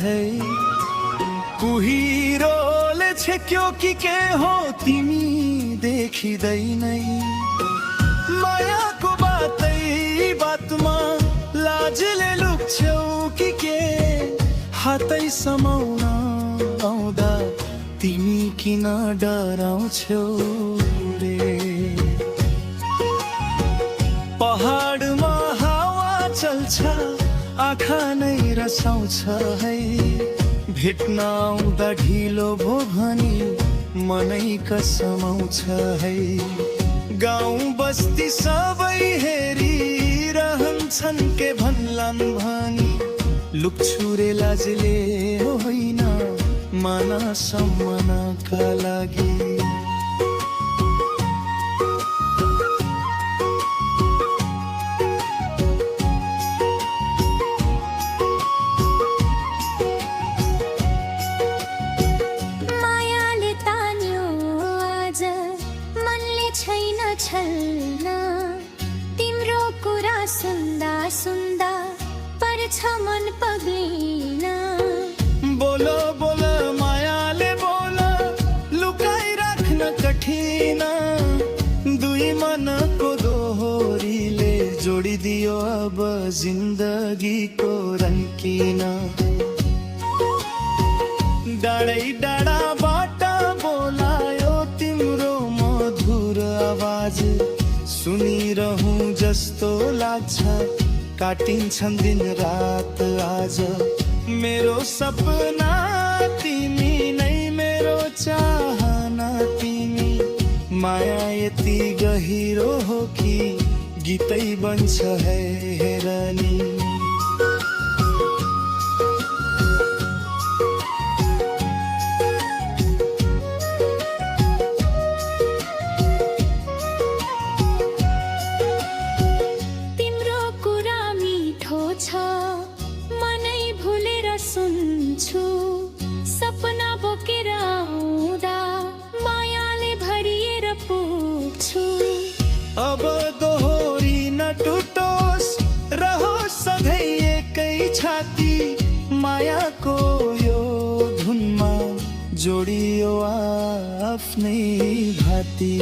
है कुहिरोले छेक्यो कि के हो तिमी देखिँदै मायाको बातै बातमा लाजले लुक्छौ कि के हातै समाउन आउँदा तिमी किन डराउँछौ रे। पहाडमा हावा चल्छ आँखा नै रसाउँछ है भेट्न आउँदा ढिलो भो भनी मनै कसमाउँछ है। गाउँ बस्ती सबै हेरिरहन्छन् के भन्लान् भनी लुक्छु रे लाजले होइन मान सम्मानका लागि। मायाले तान्यो आज मनले छैन छल्न तिम्रो कुरा सुन्दा सुन्दा पर्छ मन पग्लिन। बोलो बोलो मायाले बोलो लुकाइ राख्न कठिन दुई मनको दोहोरीले जोडिदियो अब जिन्दगीको रङ्किन। डाँडै डाँडाबाट बोलायो तिम्रो मधुर आवाज सुनिरहूँ जस्तो लाग्छ काटिन्छन् दिन रात आज। मेरो सपना तिमी नै मेरो चाहना तिमी माया यति गहिरो हो कि गीतै बन्छ है हेरनी। मनै भुलेर सुन्छु सपना बोकेर आउँदा मायाले भरिएर पुग्छु। अब दोहोरी न टुटोस् रहोस् सधैँ एकै छाती मायाको यो धुनमा जोडियो आफ्नै भाती।